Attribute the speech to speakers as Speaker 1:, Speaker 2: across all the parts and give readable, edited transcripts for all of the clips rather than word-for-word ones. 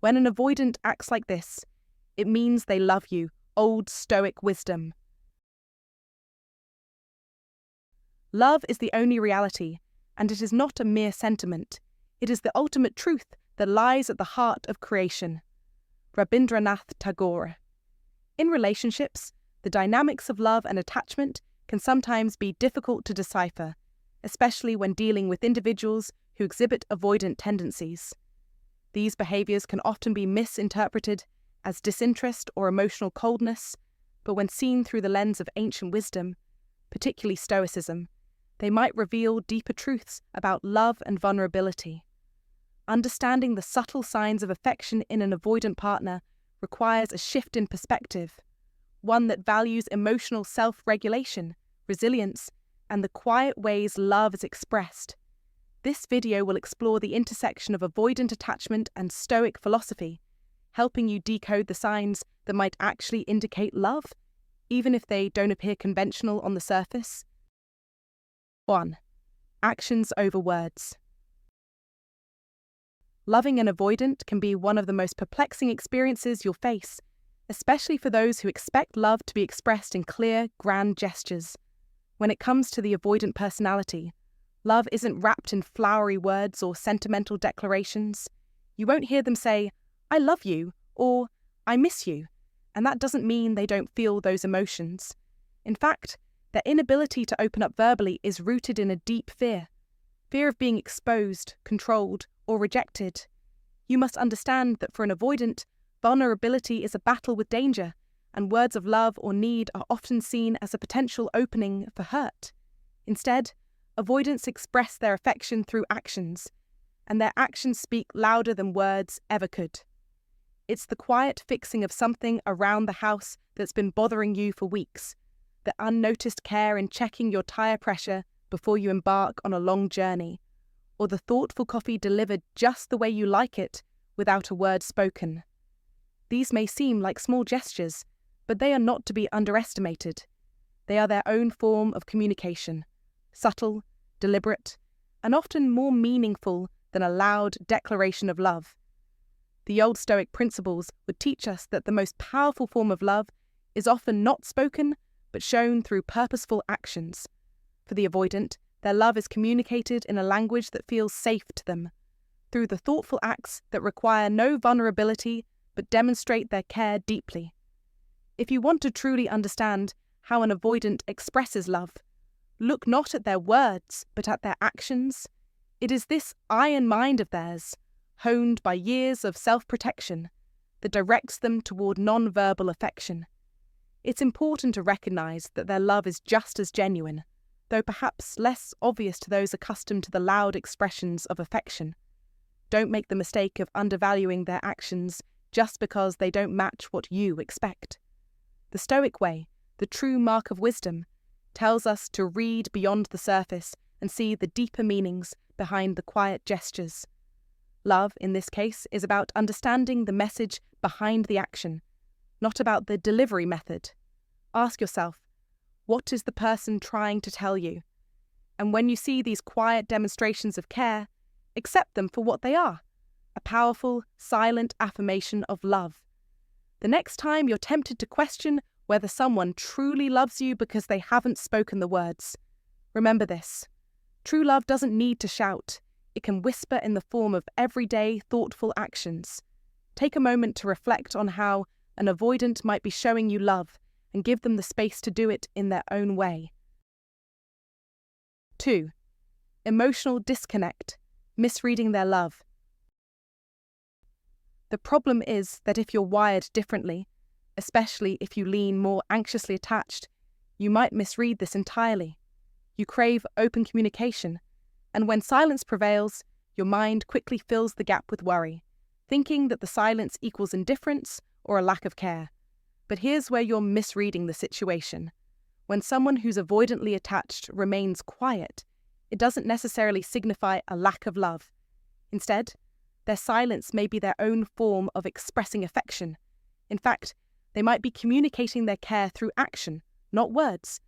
Speaker 1: When an avoidant acts like this, it means they love you. Old Stoic wisdom. Love is the only reality, and it is not a mere sentiment. It is the ultimate truth that lies at the heart of creation. Rabindranath Tagore. In relationships, the dynamics of love and attachment can sometimes be difficult to decipher, especially when dealing with individuals who exhibit avoidant tendencies. These behaviors can often be misinterpreted as disinterest or emotional coldness, but when seen through the lens of ancient wisdom, particularly Stoicism, they might reveal deeper truths about love and vulnerability. Understanding the subtle signs of affection in an avoidant partner requires a shift in perspective, one that values emotional self-regulation, resilience, and the quiet ways love is expressed. This video will explore the intersection of avoidant attachment and Stoic philosophy, helping you decode the signs that might actually indicate love, even if they don't appear conventional on the surface. 1. Actions over words. Loving an avoidant can be one of the most perplexing experiences you'll face, especially for those who expect love to be expressed in clear, grand gestures. When it comes to the avoidant personality, love isn't wrapped in flowery words or sentimental declarations. You won't hear them say, "I love you," or "I miss you," and that doesn't mean they don't feel those emotions. In fact, their inability to open up verbally is rooted in a deep fear of being exposed, controlled, or rejected. You must understand that for an avoidant, vulnerability is a battle with danger, and words of love or need are often seen as a potential opening for hurt. Instead, avoidants express their affection through actions, and their actions speak louder than words ever could. It's the quiet fixing of something around the house that's been bothering you for weeks, the unnoticed care in checking your tire pressure before you embark on a long journey, or the thoughtful coffee delivered just the way you like it without a word spoken. These may seem like small gestures, but they are not to be underestimated. They are their own form of communication, subtle, deliberate, and often more meaningful than a loud declaration of love. The Old Stoic principles would teach us that the most powerful form of love is often not spoken, but shown through purposeful actions. For the avoidant, their love is communicated in a language that feels safe to them, through the thoughtful acts that require no vulnerability but demonstrate their care deeply. If you want to truly understand how an avoidant expresses love, look not at their words but at their actions. It is this iron mind of theirs, honed by years of self-protection, that directs them toward non-verbal affection. It's important to recognize that their love is just as genuine, though perhaps less obvious to those accustomed to the loud expressions of affection. Don't make the mistake of undervaluing their actions just because they don't match what you expect. The Stoic way, the true mark of wisdom, tells us to read beyond the surface and see the deeper meanings behind the quiet gestures. Love, in this case, is about understanding the message behind the action, not about the delivery method. Ask yourself, what is the person trying to tell you? And when you see these quiet demonstrations of care, accept them for what they are, a powerful, silent affirmation of love. The next time you're tempted to question whether someone truly loves you because they haven't spoken the words, remember this. True love doesn't need to shout. It can whisper in the form of everyday, thoughtful actions. Take a moment to reflect on how an avoidant might be showing you love and give them the space to do it in their own way. 2. Emotional disconnect, misreading their love. The problem is that if you're wired differently, especially if you lean more anxiously attached, you might misread this entirely. You crave open communication, and when silence prevails, your mind quickly fills the gap with worry, thinking that the silence equals indifference or a lack of care. But here's where you're misreading the situation. When someone who's avoidantly attached remains quiet, it doesn't necessarily signify a lack of love. Instead, their silence may be their own form of expressing affection. In fact, they might be communicating their care through action, not words.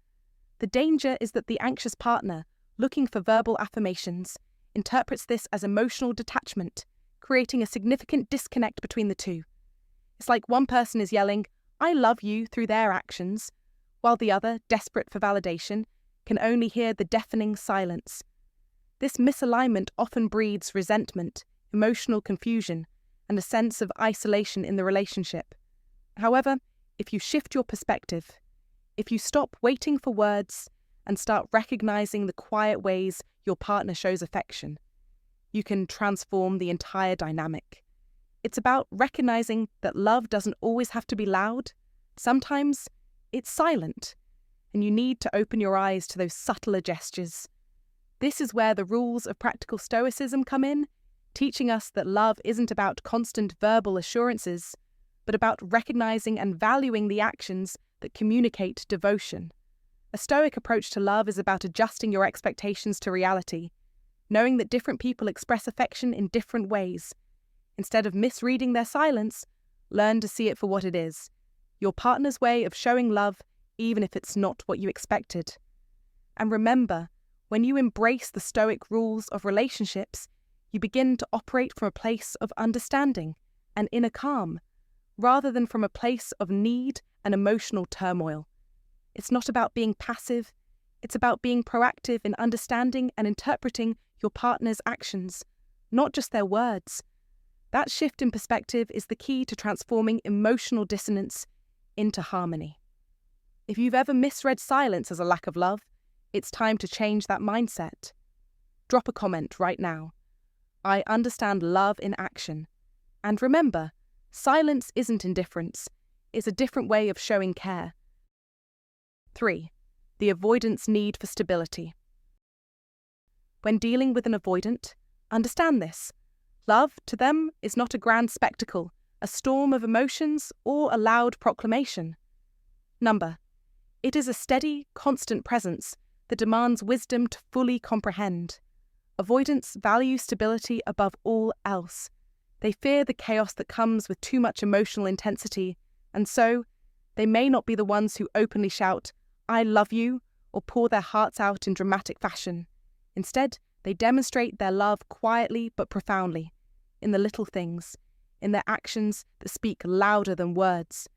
Speaker 1: The danger is that the anxious partner, looking for verbal affirmations, interprets this as emotional detachment, creating a significant disconnect between the two. It's like one person is yelling, "I love you," through their actions, while the other, desperate for validation, can only hear the deafening silence. This misalignment often breeds resentment, emotional confusion, and a sense of isolation in the relationship. However, if you shift your perspective, if you stop waiting for words and start recognizing the quiet ways your partner shows affection, you can transform the entire dynamic. It's about recognizing that love doesn't always have to be loud. Sometimes it's silent, and you need to open your eyes to those subtler gestures. This is where the rules of practical Stoicism come in, teaching us that love isn't about constant verbal assurances, but about recognizing and valuing the actions that communicate devotion. A Stoic approach to love is about adjusting your expectations to reality, knowing that different people express affection in different ways. Instead of misreading their silence, learn to see it for what it is, your partner's way of showing love, even if it's not what you expected. And remember, when you embrace the Stoic rules of relationships, you begin to operate from a place of understanding and inner calm, rather than from a place of need and emotional turmoil. It's not about being passive, it's about being proactive in understanding and interpreting your partner's actions, not just their words. That shift in perspective is the key to transforming emotional dissonance into harmony. If you've ever misread silence as a lack of love, it's time to change that mindset. Drop a comment right now. I understand love in action. And remember, silence isn't indifference, it's a different way of showing care. 3. The avoidant's need for stability. When dealing with an avoidant, understand this. Love, to them, is not a grand spectacle, a storm of emotions, or a loud proclamation. It is a steady, constant presence that demands wisdom to fully comprehend. Avoidants value stability above all else. They fear the chaos that comes with too much emotional intensity, and so they may not be the ones who openly shout, "I love you," or pour their hearts out in dramatic fashion. Instead, they demonstrate their love quietly but profoundly, in the little things, in their actions that speak louder than words.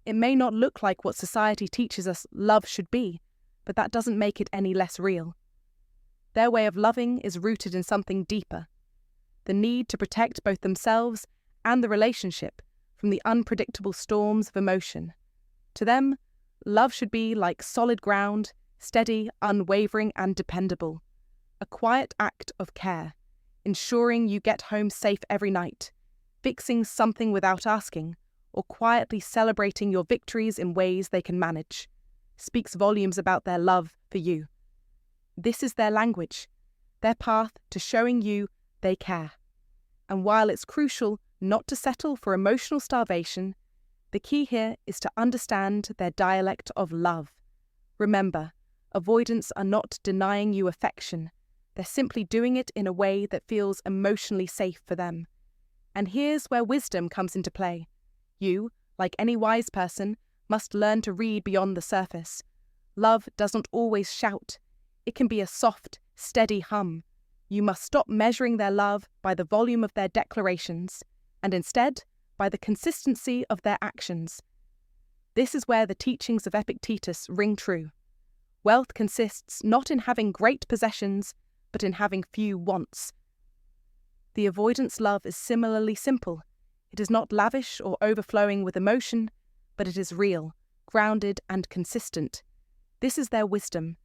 Speaker 1: It may not look like what society teaches us love should be, but that doesn't make it any less real. Their way of loving is rooted in something deeper, the need to protect both themselves and the relationship from the unpredictable storms of emotion. To them, love should be like solid ground, steady, unwavering, and dependable. A quiet act of care, ensuring you get home safe every night, fixing something without asking, or quietly celebrating your victories in ways they can manage, speaks volumes about their love for you. This is their language, their path to showing you they care. And while it's crucial not to settle for emotional starvation, the key here is to understand their dialect of love. Remember, avoidants are not denying you affection. They're simply doing it in a way that feels emotionally safe for them. And here's where wisdom comes into play. You, like any wise person, must learn to read beyond the surface. Love doesn't always shout. It can be a soft, steady hum. You must stop measuring their love by the volume of their declarations, and instead, by the consistency of their actions. This is where the teachings of Epictetus ring true. Wealth consists not in having great possessions, but in having few wants. The avoidant's love is similarly simple. It is not lavish or overflowing with emotion, but it is real, grounded, and consistent. This is their wisdom.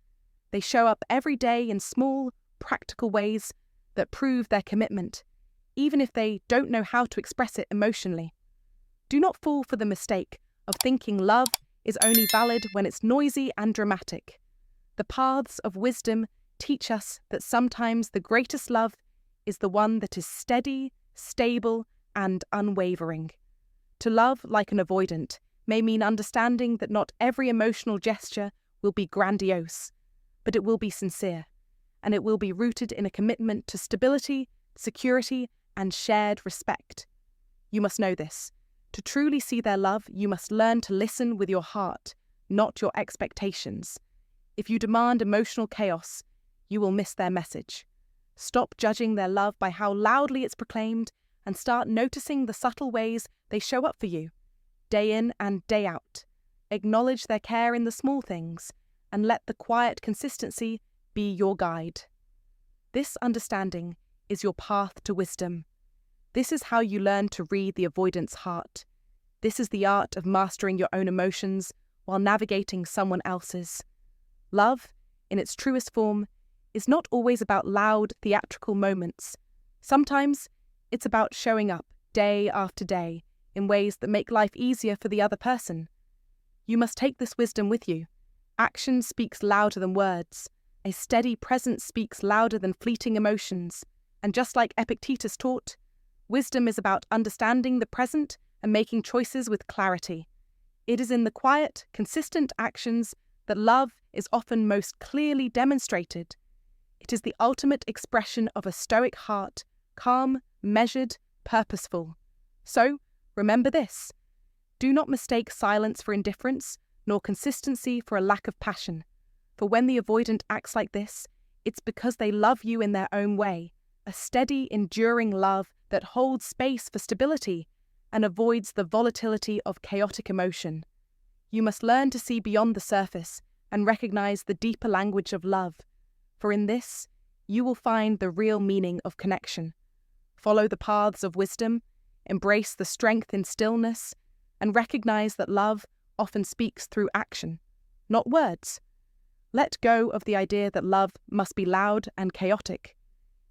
Speaker 1: They show up every day in small, practical ways that prove their commitment, even if they don't know how to express it emotionally. Do not fall for the mistake of thinking love is only valid when it's noisy and dramatic. The paths of wisdom teach us that sometimes the greatest love is the one that is steady, stable, and unwavering. To love like an avoidant may mean understanding that not every emotional gesture will be grandiose, but it will be sincere, and it will be rooted in a commitment to stability, security, and shared respect. You must know this. To truly see their love, you must learn to listen with your heart, not your expectations. If you demand emotional chaos, you will miss their message. Stop judging their love by how loudly it's proclaimed, and start noticing the subtle ways they show up for you, day in and day out. Acknowledge their care in the small things, and let the quiet consistency be your guide. This understanding is your path to wisdom. This is how you learn to read the avoidant's heart. This is the art of mastering your own emotions while navigating someone else's. Love, in its truest form, is not always about loud, theatrical moments. Sometimes it's about showing up day after day in ways that make life easier for the other person. You must take this wisdom with you. Action speaks louder than words. A steady presence speaks louder than fleeting emotions. And just like Epictetus taught, wisdom is about understanding the present and making choices with clarity. It is in the quiet, consistent actions that love is often most clearly demonstrated. It is the ultimate expression of a Stoic heart, calm, measured, purposeful. So, remember this. Do not mistake silence for indifference, nor consistency for a lack of passion. For when the avoidant acts like this, it's because they love you in their own way, a steady, enduring love that holds space for stability and avoids the volatility of chaotic emotion. You must learn to see beyond the surface and recognize the deeper language of love, for in this, you will find the real meaning of connection. Follow the paths of wisdom, embrace the strength in stillness, and recognize that love often speaks through action, not words. Let go of the idea that love must be loud and chaotic.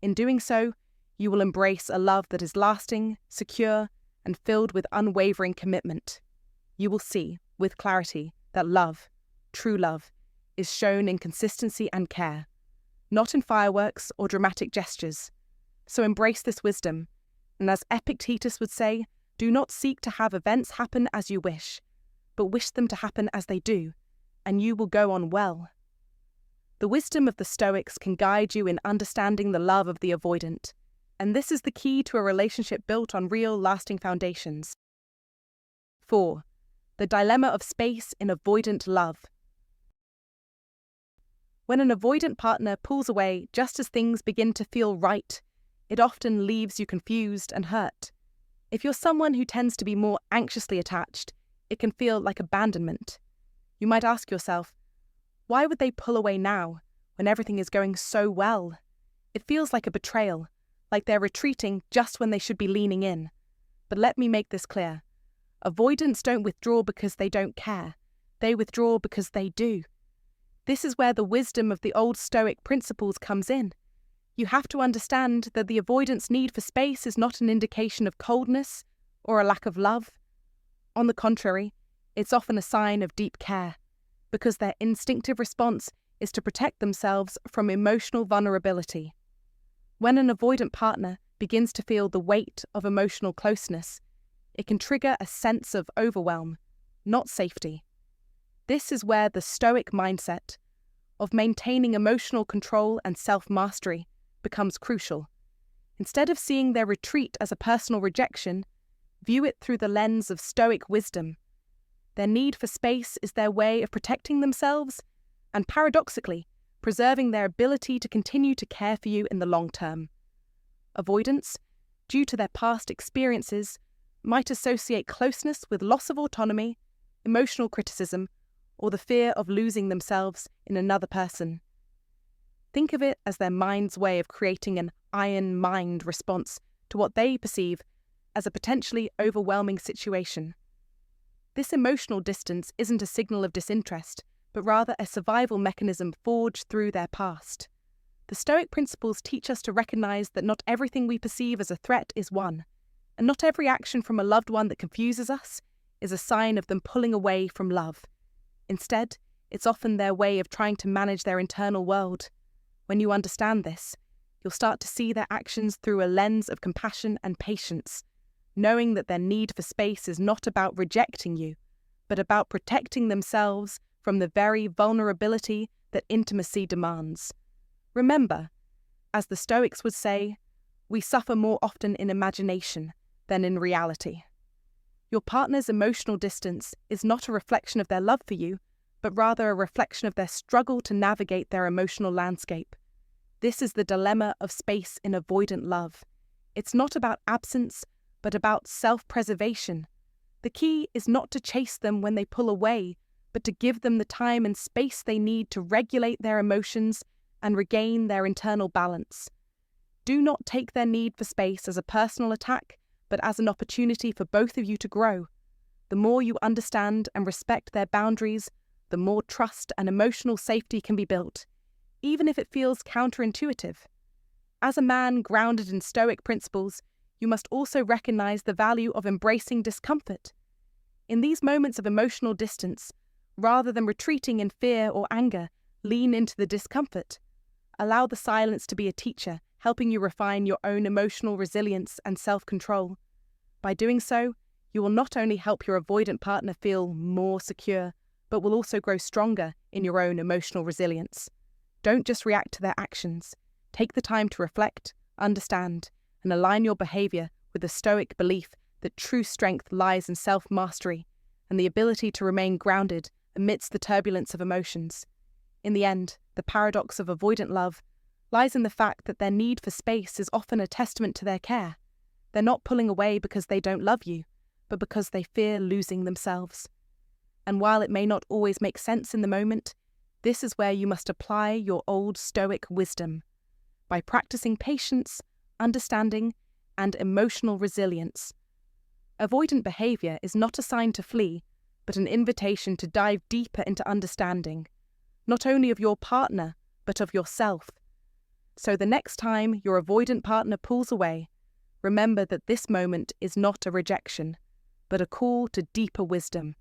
Speaker 1: In doing so, you will embrace a love that is lasting, secure, and filled with unwavering commitment. You will see, with clarity, that love, true love, is shown in consistency and care, not in fireworks or dramatic gestures. So embrace this wisdom, and as Epictetus would say, do not seek to have events happen as you wish, but wish them to happen as they do, and you will go on well. The wisdom of the Stoics can guide you in understanding the love of the avoidant, and this is the key to a relationship built on real, lasting foundations. 4. The dilemma of space in avoidant love. When an avoidant partner pulls away just as things begin to feel right, it often leaves you confused and hurt. If you're someone who tends to be more anxiously attached, it can feel like abandonment. You might ask yourself, why would they pull away now, when everything is going so well? It feels like a betrayal, like they're retreating just when they should be leaning in. But let me make this clear. Avoidants don't withdraw because they don't care. They withdraw because they do. This is where the wisdom of the old Stoic principles comes in. You have to understand that the avoidant's need for space is not an indication of coldness or a lack of love. On the contrary, it's often a sign of deep care, because their instinctive response is to protect themselves from emotional vulnerability. When an avoidant partner begins to feel the weight of emotional closeness, it can trigger a sense of overwhelm, not safety. This is where the Stoic mindset of maintaining emotional control and self-mastery becomes crucial. Instead of seeing their retreat as a personal rejection, view it through the lens of Stoic wisdom. Their need for space is their way of protecting themselves and, paradoxically, preserving their ability to continue to care for you in the long term. Avoidants, due to their past experiences, might associate closeness with loss of autonomy, emotional criticism, or the fear of losing themselves in another person. Think of it as their mind's way of creating an iron mind response to what they perceive as a potentially overwhelming situation. This emotional distance isn't a signal of disinterest, but rather a survival mechanism forged through their past. The Stoic principles teach us to recognize that not everything we perceive as a threat is one, and not every action from a loved one that confuses us is a sign of them pulling away from love. Instead, it's often their way of trying to manage their internal world. When you understand this, you'll start to see their actions through a lens of compassion and patience, knowing that their need for space is not about rejecting you, but about protecting themselves from the very vulnerability that intimacy demands. Remember, as the Stoics would say, we suffer more often in imagination than in reality. Your partner's emotional distance is not a reflection of their love for you, but rather a reflection of their struggle to navigate their emotional landscape. This is the dilemma of space in avoidant love. It's not about absence, but about self-preservation. The key is not to chase them when they pull away, but to give them the time and space they need to regulate their emotions and regain their internal balance. Do not take their need for space as a personal attack, but as an opportunity for both of you to grow. The more you understand and respect their boundaries, the more trust and emotional safety can be built, even if it feels counterintuitive. As a man grounded in Stoic principles, you must also recognize the value of embracing discomfort. In these moments of emotional distance, rather than retreating in fear or anger, lean into the discomfort. Allow the silence to be a teacher, helping you refine your own emotional resilience and self-control. By doing so, you will not only help your avoidant partner feel more secure, but will also grow stronger in your own emotional resilience. Don't just react to their actions. Take the time to reflect, understand, and align your behavior with the Stoic belief that true strength lies in self-mastery and the ability to remain grounded amidst the turbulence of emotions. In the end, the paradox of avoidant love lies in the fact that their need for space is often a testament to their care. They're not pulling away because they don't love you, but because they fear losing themselves. And while it may not always make sense in the moment, this is where you must apply your old Stoic wisdom. By practicing patience, understanding, and emotional resilience. Avoidant behavior is not a sign to flee, but an invitation to dive deeper into understanding, not only of your partner, but of yourself. So the next time your avoidant partner pulls away, remember that this moment is not a rejection, but a call to deeper wisdom.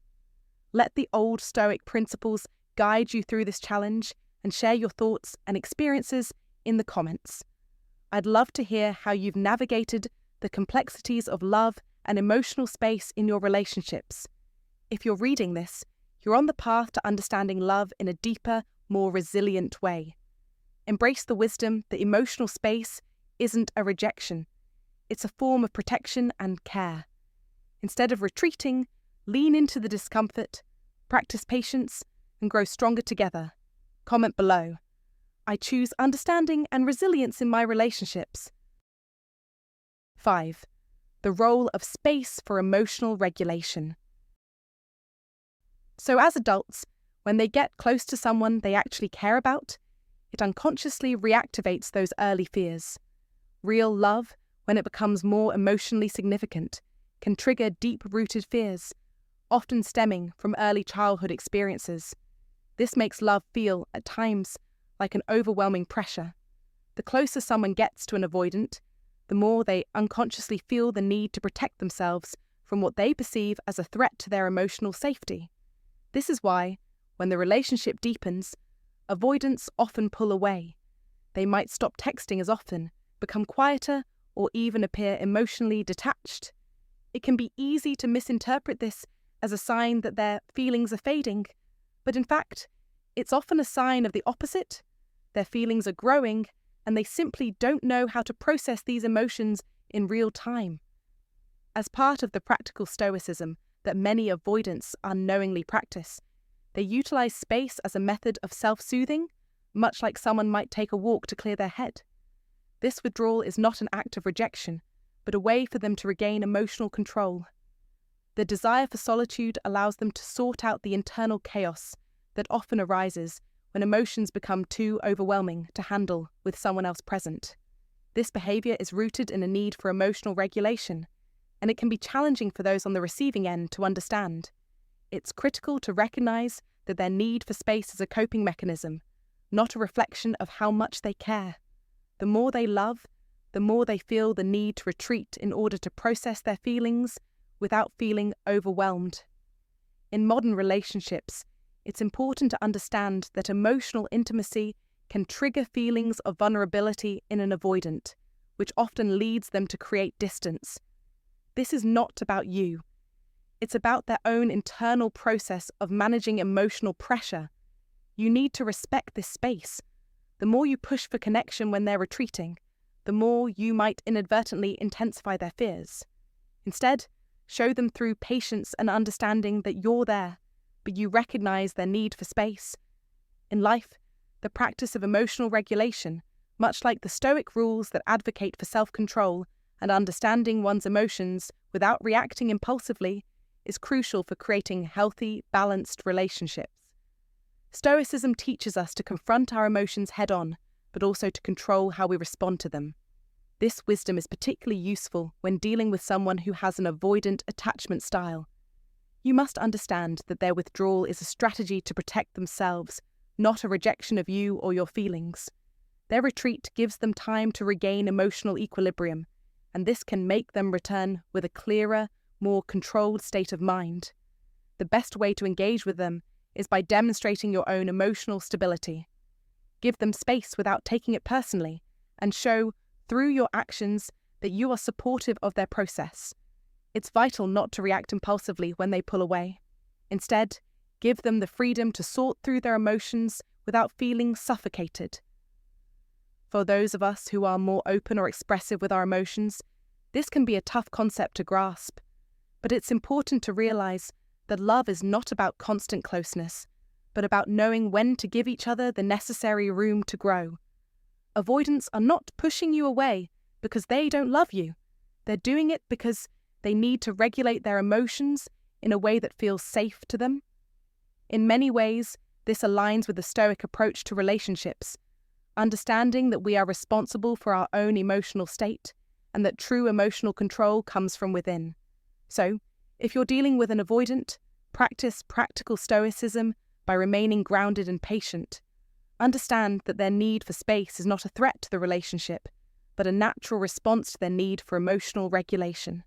Speaker 1: Let the old Stoic principles guide you through this challenge and share your thoughts and experiences in the comments. I'd love to hear how you've navigated the complexities of love and emotional space in your relationships. If you're reading this, you're on the path to understanding love in a deeper, more resilient way. Embrace the wisdom that emotional space isn't a rejection. It's a form of protection and care. Instead of retreating, lean into the discomfort, practice patience, and grow stronger together. Comment below. I choose understanding and resilience in my relationships. 5. The role of space for emotional regulation. So as adults, when they get close to someone they actually care about, it unconsciously reactivates those early fears. Real love, when it becomes more emotionally significant, can trigger deep-rooted fears, often stemming from early childhood experiences. This makes love feel, at times, like an overwhelming pressure. The closer someone gets to an avoidant, the more they unconsciously feel the need to protect themselves from what they perceive as a threat to their emotional safety. This is why, when the relationship deepens, avoidants often pull away. They might stop texting as often, become quieter, or even appear emotionally detached. It can be easy to misinterpret this as a sign that their feelings are fading, but in fact, it's often a sign of the opposite. Their feelings are growing, and they simply don't know how to process these emotions in real time. As part of the practical stoicism that many avoidants unknowingly practice, they utilize space as a method of self-soothing, much like someone might take a walk to clear their head. This withdrawal is not an act of rejection, but a way for them to regain emotional control. The desire for solitude allows them to sort out the internal chaos that often arises when emotions become too overwhelming to handle with someone else present. This behavior is rooted in a need for emotional regulation, and it can be challenging for those on the receiving end to understand. It's critical to recognize that their need for space is a coping mechanism, not a reflection of how much they care. The more they love, the more they feel the need to retreat in order to process their feelings without feeling overwhelmed. In modern relationships, it's important to understand that emotional intimacy can trigger feelings of vulnerability in an avoidant, which often leads them to create distance. This is not about you. It's about their own internal process of managing emotional pressure. You need to respect this space. The more you push for connection when they're retreating, the more you might inadvertently intensify their fears. Instead, show them through patience and understanding that you're there, but you recognize their need for space. In life, the practice of emotional regulation, much like the Stoic rules that advocate for self-control, and understanding one's emotions without reacting impulsively is crucial for creating healthy, balanced relationships. Stoicism teaches us to confront our emotions head-on, but also to control how we respond to them. This wisdom is particularly useful when dealing with someone who has an avoidant attachment style. You must understand that their withdrawal is a strategy to protect themselves, not a rejection of you or your feelings. Their retreat gives them time to regain emotional equilibrium, and this can make them return with a clearer, more controlled state of mind. The best way to engage with them is by demonstrating your own emotional stability. Give them space without taking it personally, and show, through your actions, that you are supportive of their process. It's vital not to react impulsively when they pull away. Instead, give them the freedom to sort through their emotions without feeling suffocated. For those of us who are more open or expressive with our emotions, this can be a tough concept to grasp. But it's important to realize that love is not about constant closeness, but about knowing when to give each other the necessary room to grow. Avoidants are not pushing you away because they don't love you. They're doing it because they need to regulate their emotions in a way that feels safe to them. In many ways, this aligns with the Stoic approach to relationships, understanding that we are responsible for our own emotional state and that true emotional control comes from within. So, if you're dealing with an avoidant, practice practical stoicism by remaining grounded and patient. Understand that their need for space is not a threat to the relationship, but a natural response to their need for emotional regulation.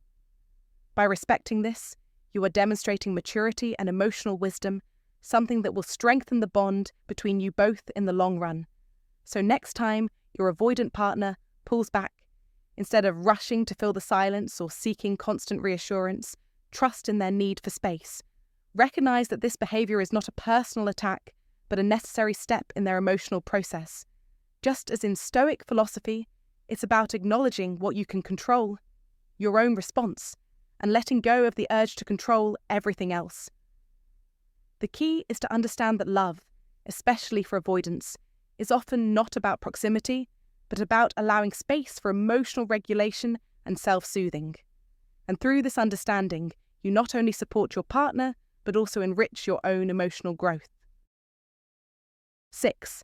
Speaker 1: By respecting this, you are demonstrating maturity and emotional wisdom, something that will strengthen the bond between you both in the long run. So next time your avoidant partner pulls back, instead of rushing to fill the silence or seeking constant reassurance, trust in their need for space. Recognize that this behavior is not a personal attack, but a necessary step in their emotional process. Just as in Stoic philosophy, it's about acknowledging what you can control, your own response, and letting go of the urge to control everything else. The key is to understand that love, especially for avoidance, is often not about proximity, but about allowing space for emotional regulation and self-soothing. And through this understanding, you not only support your partner, but also enrich your own emotional growth. 6.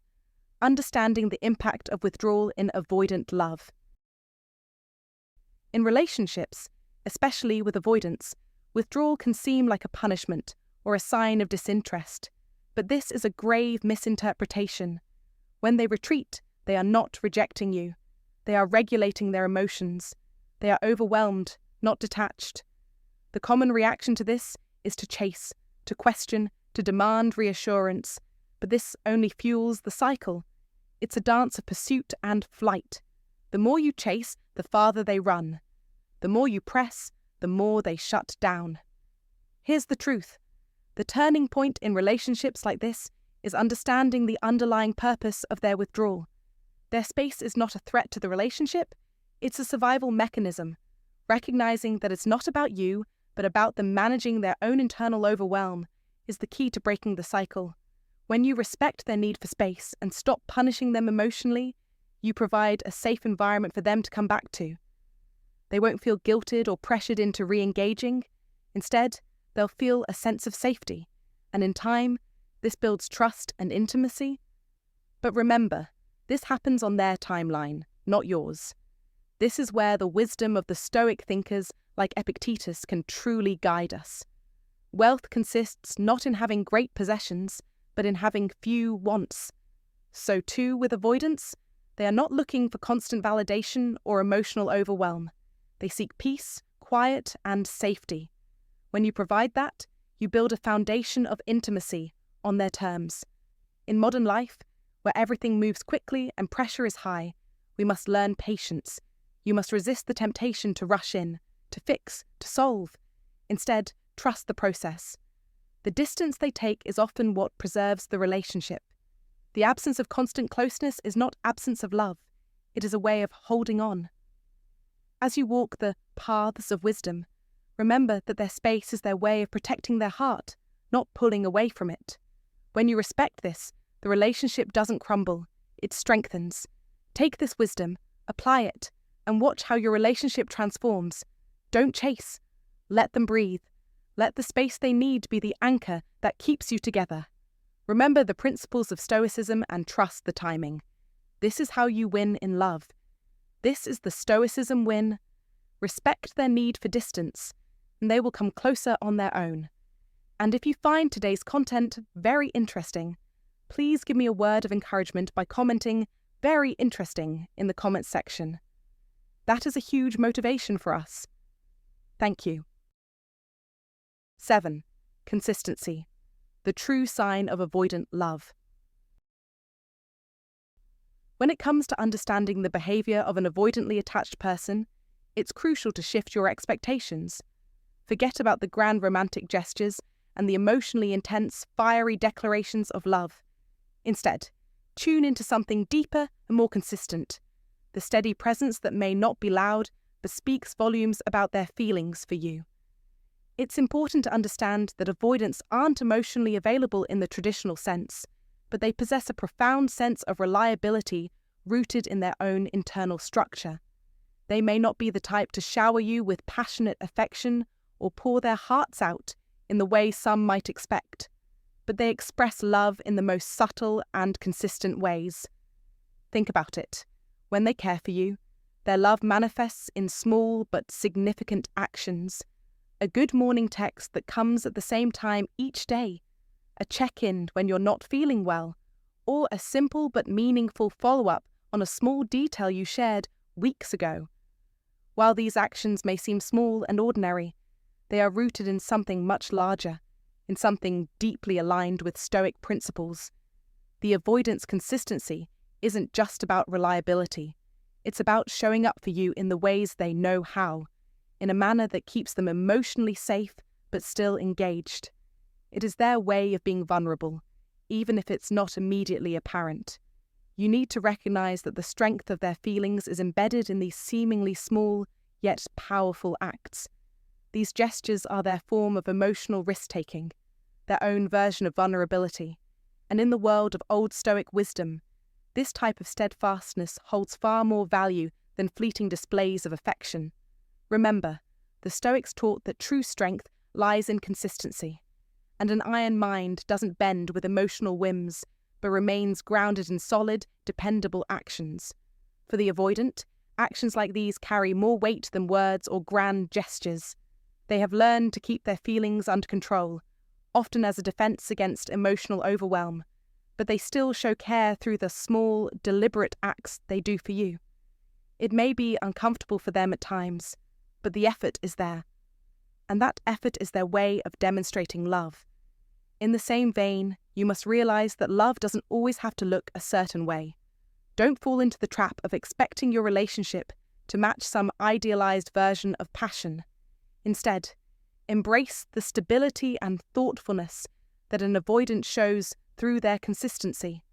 Speaker 1: Understanding the impact of withdrawal in avoidant love. In relationships, especially with avoidance, withdrawal can seem like a punishment or a sign of disinterest, but this is a grave misinterpretation. When they retreat, they are not rejecting you. They are regulating their emotions. They are overwhelmed, not detached. The common reaction to this is to chase, to question, to demand reassurance, but this only fuels the cycle. It's a dance of pursuit and flight. The more you chase, the farther they run. The more you press, the more they shut down. Here's the truth. The turning point in relationships like this is understanding the underlying purpose of their withdrawal. Their space is not a threat to the relationship, it's a survival mechanism, recognizing that it's not about you, but about them managing their own internal overwhelm is the key to breaking the cycle. When you respect their need for space and stop punishing them emotionally, you provide a safe environment for them to come back to. They won't feel guilted or pressured into re-engaging. Instead, they'll feel a sense of safety, and in time, this builds trust and intimacy. But remember, this happens on their timeline, not yours. This is where the wisdom of the Stoic thinkers like Epictetus can truly guide us. Wealth consists not in having great possessions, but in having few wants. So too with avoidance, they are not looking for constant validation or emotional overwhelm. They seek peace, quiet, and safety. When you provide that, you build a foundation of intimacy on their terms. In modern life, where everything moves quickly and pressure is high, we must learn patience. You must resist the temptation to rush in, to fix, to solve. Instead, trust the process. The distance they take is often what preserves the relationship. The absence of constant closeness is not absence of love. It is a way of holding on. As you walk the paths of wisdom, remember that their space is their way of protecting their heart, not pulling away from it. When you respect this, the relationship doesn't crumble, it strengthens. Take this wisdom, apply it, and watch how your relationship transforms. Don't chase. Let them breathe. Let the space they need be the anchor that keeps you together. Remember the principles of Stoicism and trust the timing. This is how you win in love. This is the Stoicism win. Respect their need for distance, and they will come closer on their own. And if you find today's content very interesting, please give me a word of encouragement by commenting "very interesting" in the comments section. That is a huge motivation for us. Thank you. 7. Consistency. The true sign of avoidant love. When it comes to understanding the behavior of an avoidantly attached person, it's crucial to shift your expectations. Forget about the grand romantic gestures and the emotionally intense, fiery declarations of love. Instead, tune into something deeper and more consistent. The steady presence that may not be loud, but speaks volumes about their feelings for you. It's important to understand that avoidants aren't emotionally available in the traditional sense, but they possess a profound sense of reliability rooted in their own internal structure. They may not be the type to shower you with passionate affection or pour their hearts out in the way some might expect, but they express love in the most subtle and consistent ways. Think about it. When they care for you, their love manifests in small but significant actions. A good morning text that comes at the same time each day, a check-in when you're not feeling well, or a simple but meaningful follow-up on a small detail you shared weeks ago. While these actions may seem small and ordinary, they are rooted in something much larger, in something deeply aligned with Stoic principles. The avoidance consistency isn't just about reliability. It's about showing up for you in the ways they know how, in a manner that keeps them emotionally safe but still engaged. It is their way of being vulnerable, even if it's not immediately apparent. You need to recognize that the strength of their feelings is embedded in these seemingly small, yet powerful acts. These gestures are their form of emotional risk-taking, their own version of vulnerability, and in the world of Old Stoic wisdom, this type of steadfastness holds far more value than fleeting displays of affection. Remember, the Stoics taught that true strength lies in consistency, and an iron mind doesn't bend with emotional whims, but remains grounded in solid, dependable actions. For the avoidant, actions like these carry more weight than words or grand gestures. They have learned to keep their feelings under control, often as a defense against emotional overwhelm, but they still show care through the small, deliberate acts they do for you. It may be uncomfortable for them at times, but the effort is there. And that effort is their way of demonstrating love. In the same vein, you must realize that love doesn't always have to look a certain way. Don't fall into the trap of expecting your relationship to match some idealized version of passion. Instead, embrace the stability and thoughtfulness that an avoidant shows through their consistency.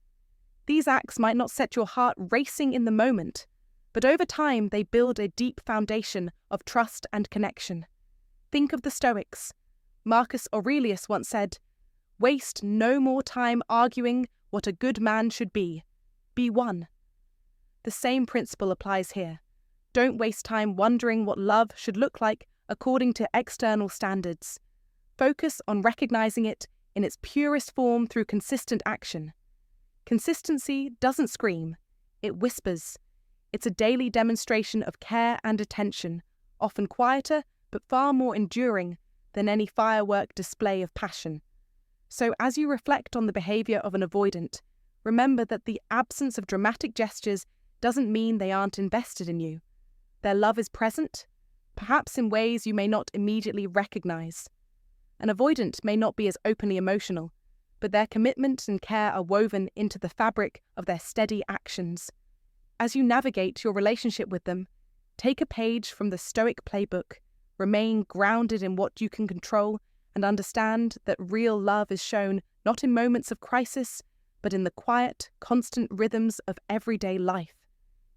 Speaker 1: These acts might not set your heart racing in the moment, but over time they build a deep foundation of trust and connection. Think of the Stoics. Marcus Aurelius once said, "Waste no more time arguing what a good man should be. Be one." The same principle applies here. Don't waste time wondering what love should look like according to external standards. Focus on recognizing it in its purest form through consistent action. Consistency doesn't scream, it whispers. It's a daily demonstration of care and attention, often quieter but far more enduring than any firework display of passion. So as you reflect on the behavior of an avoidant, remember that the absence of dramatic gestures doesn't mean they aren't invested in you. Their love is present, perhaps in ways you may not immediately recognize. An avoidant may not be as openly emotional, but their commitment and care are woven into the fabric of their steady actions. As you navigate your relationship with them, take a page from the Stoic playbook, remain grounded in what you can control, and understand that real love is shown not in moments of crisis, but in the quiet, constant rhythms of everyday life.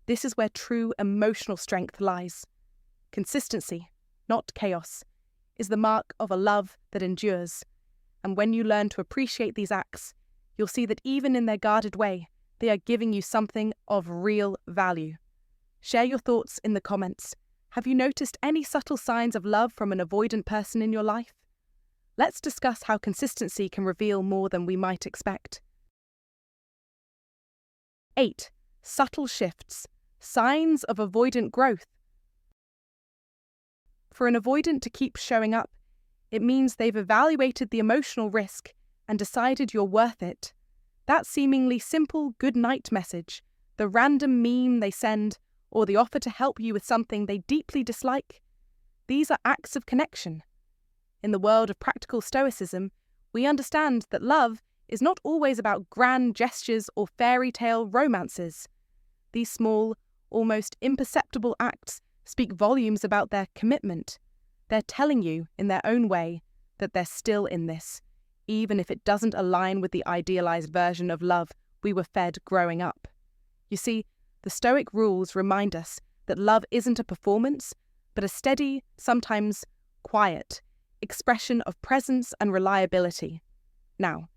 Speaker 1: This is where true emotional strength lies. Consistency, not chaos, is the mark of a love that endures. And when you learn to appreciate these acts, you'll see that even in their guarded way, they are giving you something of real value. Share your thoughts in the comments. Have you noticed any subtle signs of love from an avoidant person in your life? Let's discuss how consistency can reveal more than we might expect. 8. Subtle shifts. Signs of avoidant growth. For an avoidant to keep showing up, it means they've evaluated the emotional risk and decided you're worth it. That seemingly simple good-night message, the random meme they send, or the offer to help you with something they deeply dislike, these are acts of connection. In the world of practical stoicism, we understand that love is not always about grand gestures or fairy tale romances. These small, almost imperceptible acts speak volumes about their commitment. They're telling you, in their own way, that they're still in this, even if it doesn't align with the idealized version of love we were fed growing up. You see, the Stoic rules remind us that love isn't a performance, but a steady, sometimes quiet, expression of presence and reliability. Now,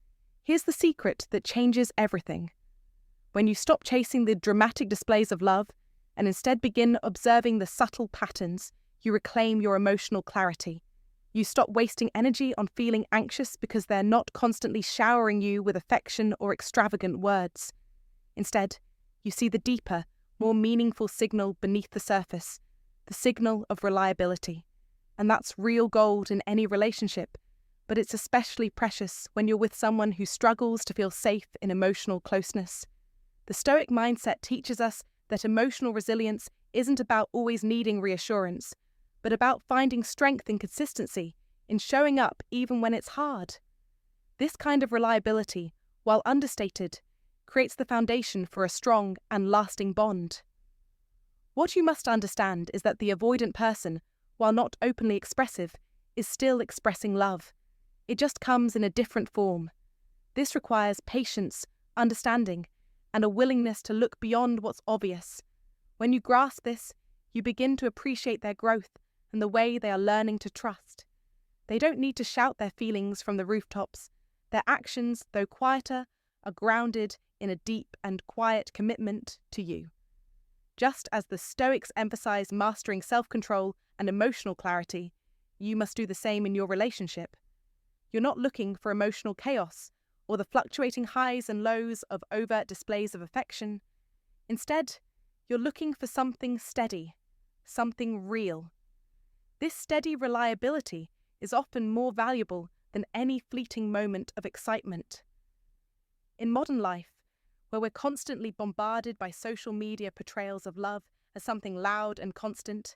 Speaker 1: here's the secret that changes everything. When you stop chasing the dramatic displays of love and instead begin observing the subtle patterns, you reclaim your emotional clarity. You stop wasting energy on feeling anxious because they're not constantly showering you with affection or extravagant words. Instead, you see the deeper, more meaningful signal beneath the surface, the signal of reliability. And that's real gold in any relationship, but it's especially precious when you're with someone who struggles to feel safe in emotional closeness. The Stoic mindset teaches us that emotional resilience isn't about always needing reassurance, but about finding strength and consistency in showing up even when it's hard. This kind of reliability, while understated, creates the foundation for a strong and lasting bond. What you must understand is that the avoidant person, while not openly expressive, is still expressing love. It just comes in a different form. This requires patience, understanding, and a willingness to look beyond what's obvious. When you grasp this, you begin to appreciate their growth and the way they are learning to trust. They don't need to shout their feelings from the rooftops. Their actions, though quieter, are grounded in a deep and quiet commitment to you. Just as the Stoics emphasize mastering self-control and emotional clarity, you must do the same in your relationship. You're not looking for emotional chaos or the fluctuating highs and lows of overt displays of affection. Instead, you're looking for something steady, something real. This steady reliability is often more valuable than any fleeting moment of excitement. In modern life, where we're constantly bombarded by social media portrayals of love as something loud and constant,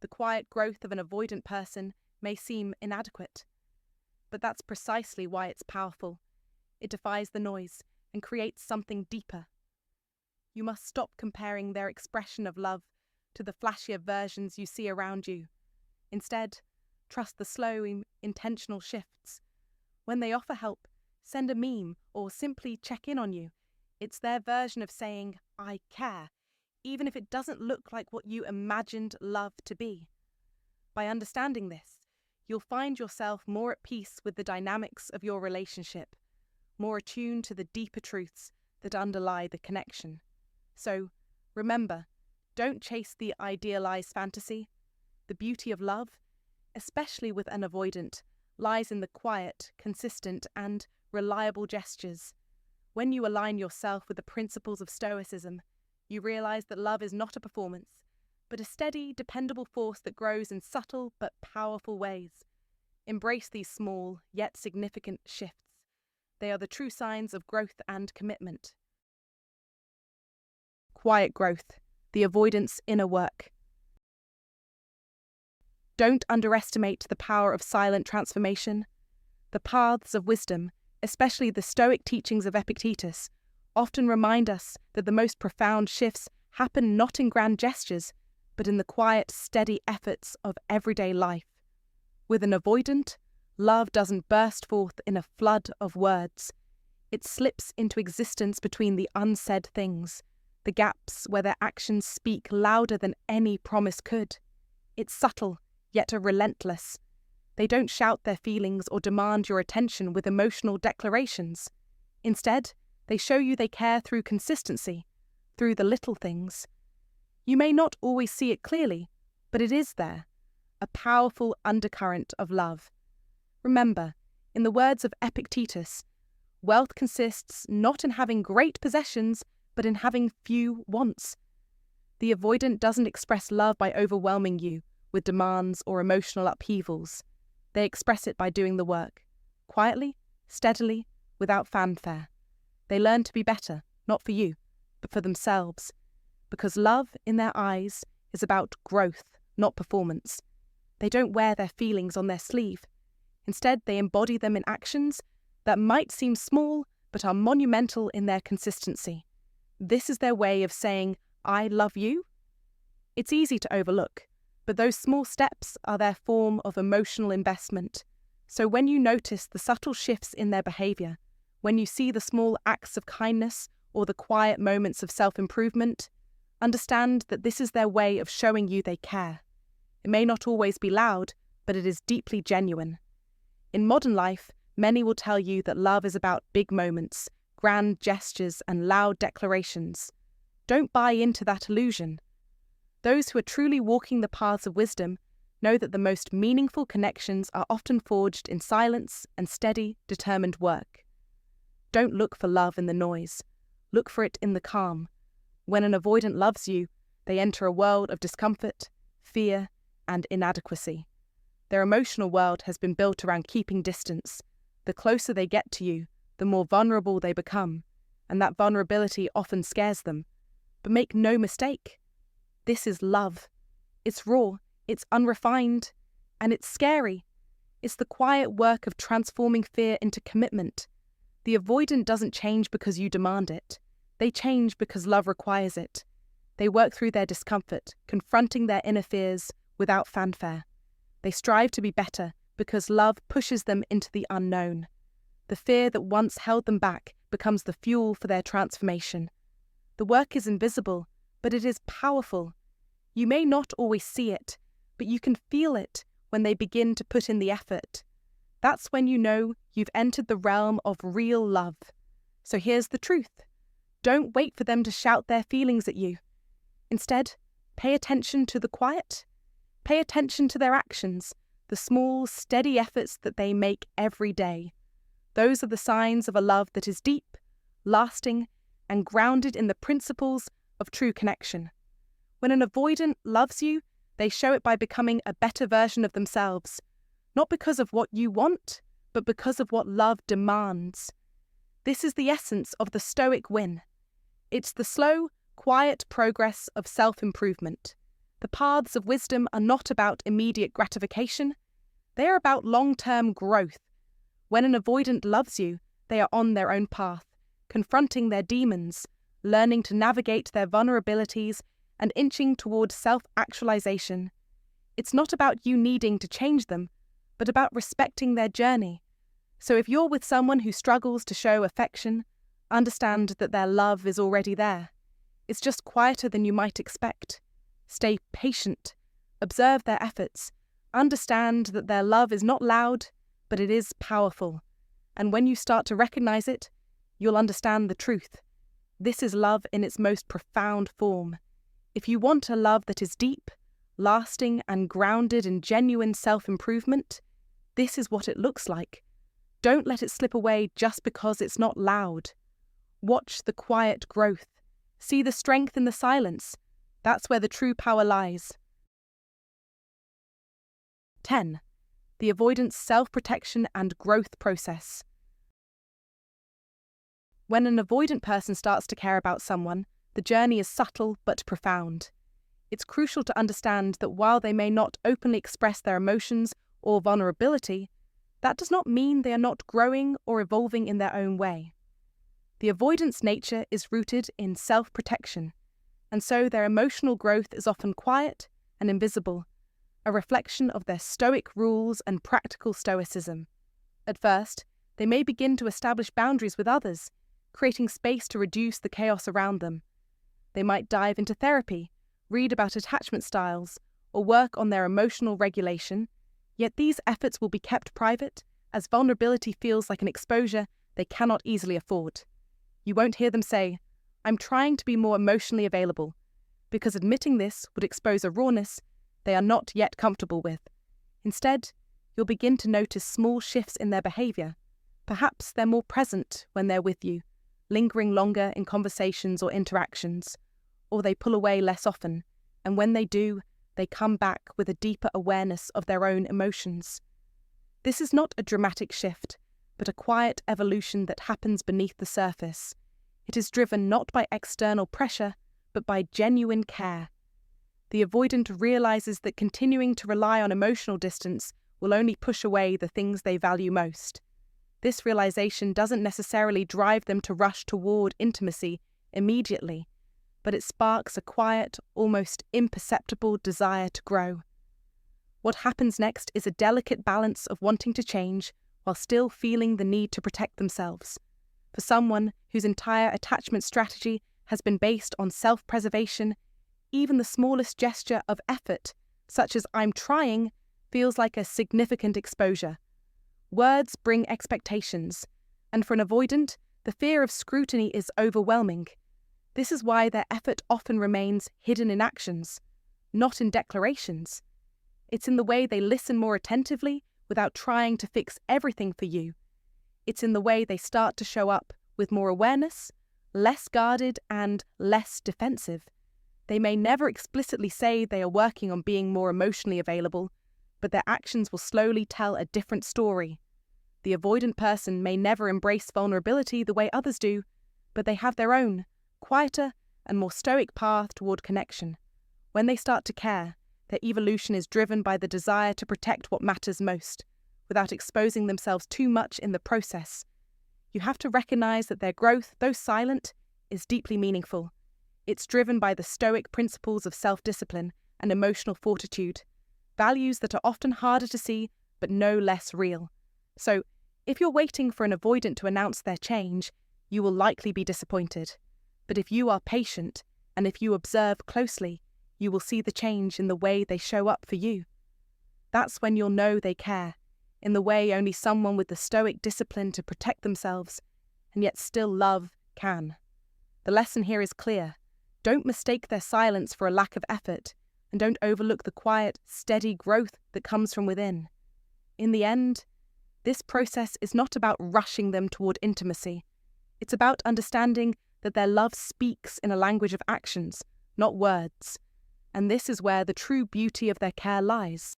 Speaker 1: the quiet growth of an avoidant person may seem inadequate. But that's precisely why it's powerful. It defies the noise and creates something deeper. You must stop comparing their expression of love to the flashier versions you see around you. Instead, trust the slow, intentional shifts. When they offer help, send a meme, or simply check in on you, it's their version of saying, "I care," even if it doesn't look like what you imagined love to be. By understanding this, you'll find yourself more at peace with the dynamics of your relationship, more attuned to the deeper truths that underlie the connection. So, remember, don't chase the idealized fantasy. The beauty of love, especially with an avoidant, lies in the quiet, consistent, and reliable gestures. When you align yourself with the principles of Stoicism, you realize that love is not a performance, but a steady, dependable force that grows in subtle but powerful ways. Embrace these small, yet significant shifts. They are the true signs of growth and commitment. Quiet growth, the avoidant's inner work. Don't underestimate the power of silent transformation. The paths of wisdom, especially the Stoic teachings of Epictetus, often remind us that the most profound shifts happen not in grand gestures, but in the quiet, steady efforts of everyday life. With an avoidant, love doesn't burst forth in a flood of words. It slips into existence between the unsaid things, the gaps where their actions speak louder than any promise could. It's subtle, yet relentless. They don't shout their feelings or demand your attention with emotional declarations. Instead, they show you they care through consistency, through the little things. You may not always see it clearly, but it is there, a powerful undercurrent of love. Remember, in the words of Epictetus, wealth consists not in having great possessions, but in having few wants. The avoidant doesn't express love by overwhelming you with demands or emotional upheavals. They express it by doing the work, quietly, steadily, without fanfare. They learn to be better, not for you, but for themselves, because love, in their eyes, is about growth, not performance. They don't wear their feelings on their sleeve. Instead, they embody them in actions that might seem small, but are monumental in their consistency. This is their way of saying, I love you. It's easy to overlook, but those small steps are their form of emotional investment. So when you notice the subtle shifts in their behavior, when you see the small acts of kindness or the quiet moments of self-improvement, understand that this is their way of showing you they care. It may not always be loud, but it is deeply genuine. In modern life, many will tell you that love is about big moments, grand gestures, and loud declarations. Don't buy into that illusion. Those who are truly walking the paths of wisdom know that the most meaningful connections are often forged in silence and steady, determined work. Don't look for love in the noise. Look for it in the calm. When an avoidant loves you, they enter a world of discomfort, fear, and inadequacy. Their emotional world has been built around keeping distance. The closer they get to you, the more vulnerable they become, and that vulnerability often scares them. But make no mistake, this is love. It's raw, it's unrefined, and it's scary. It's the quiet work of transforming fear into commitment. The avoidant doesn't change because you demand it. They change because love requires it. They work through their discomfort, confronting their inner fears without fanfare. They strive to be better because love pushes them into the unknown. The fear that once held them back becomes the fuel for their transformation. The work is invisible, but it is powerful. You may not always see it, but you can feel it when they begin to put in the effort. That's when you know you've entered the realm of real love. So here's the truth. Don't wait for them to shout their feelings at you. Instead, pay attention to the quiet. Pay attention to their actions, the small, steady efforts that they make every day. Those are the signs of a love that is deep, lasting, and grounded in the principles of true connection. When an avoidant loves you, they show it by becoming a better version of themselves, not because of what you want, but because of what love demands. This is the essence of the Stoic win. It's the slow, quiet progress of self-improvement. The paths of wisdom are not about immediate gratification. They are about long-term growth. When an avoidant loves you, they are on their own path, confronting their demons, learning to navigate their vulnerabilities, and inching toward self-actualization. It's not about you needing to change them, but about respecting their journey. So if you're with someone who struggles to show affection, understand that their love is already there. It's just quieter than you might expect. Stay patient. Observe their efforts. Understand that their love is not loud, but it is powerful. And when you start to recognize it, you'll understand the truth. This is love in its most profound form. If you want a love that is deep, lasting, and grounded in genuine self-improvement, this is what it looks like. Don't let it slip away just because it's not loud. Watch the quiet growth. See the strength in the silence. That's where the true power lies. 10. The avoidance, self-protection, and growth process. When an avoidant person starts to care about someone, the journey is subtle but profound. It's crucial to understand that while they may not openly express their emotions or vulnerability, that does not mean they are not growing or evolving in their own way. The avoidant's nature is rooted in self-protection, and so their emotional growth is often quiet and invisible, a reflection of their stoic rules and practical stoicism. At first, they may begin to establish boundaries with others, creating space to reduce the chaos around them. They might dive into therapy, read about attachment styles, or work on their emotional regulation, yet these efforts will be kept private, as vulnerability feels like an exposure they cannot easily afford. You won't hear them say, "I'm trying to be more emotionally available." because admitting this would expose a rawness they are not yet comfortable with. Instead, you'll begin to notice small shifts in their behavior. Perhaps they're more present when they're with you, lingering longer in conversations or interactions, or they pull away less often, and when they do, they come back with a deeper awareness of their own emotions. This is not a dramatic shift, but a quiet evolution that happens beneath the surface. It is driven not by external pressure, but by genuine care. The avoidant realizes that continuing to rely on emotional distance will only push away the things they value most. This realization doesn't necessarily drive them to rush toward intimacy immediately, but it sparks a quiet, almost imperceptible desire to grow. What happens next is a delicate balance of wanting to change while still feeling the need to protect themselves. For someone whose entire attachment strategy has been based on self-preservation, even the smallest gesture of effort, such as "I'm trying," feels like a significant exposure. Words bring expectations, and for an avoidant, the fear of scrutiny is overwhelming. This is why their effort often remains hidden in actions, not in declarations. It's in the way they listen more attentively without trying to fix everything for you. It's in the way they start to show up with more awareness, less guarded, and less defensive. They may never explicitly say they are working on being more emotionally available, but their actions will slowly tell a different story. The avoidant person may never embrace vulnerability the way others do, but they have their own, quieter and more stoic path toward connection. When they start to care, their evolution is driven by the desire to protect what matters most, without exposing themselves too much in the process. You have to recognize that their growth, though silent, is deeply meaningful. It's driven by the stoic principles of self-discipline and emotional fortitude, values that are often harder to see but no less real. So, if you're waiting for an avoidant to announce their change, you will likely be disappointed. But if you are patient, and if you observe closely, you will see the change in the way they show up for you. That's when you'll know they care, in the way only someone with the stoic discipline to protect themselves, and yet still love, can. The lesson here is clear. Don't mistake their silence for a lack of effort, and don't overlook the quiet, steady growth that comes from within. In the end, this process is not about rushing them toward intimacy. It's about understanding that their love speaks in a language of actions, not words. And this is where the true beauty of their care lies.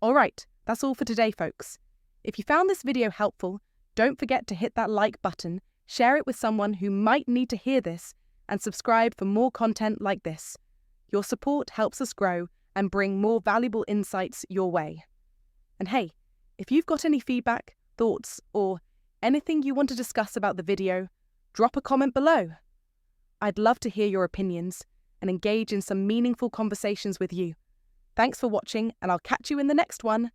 Speaker 1: Alright, that's all for today, folks. If you found this video helpful, don't forget to hit that like button, share it with someone who might need to hear this, and subscribe for more content like this. Your support helps us grow and bring more valuable insights your way. And hey, if you've got any feedback, thoughts, or anything you want to discuss about the video, drop a comment below. I'd love to hear your opinions and engage in some meaningful conversations with you. Thanks for watching, and I'll catch you in the next one.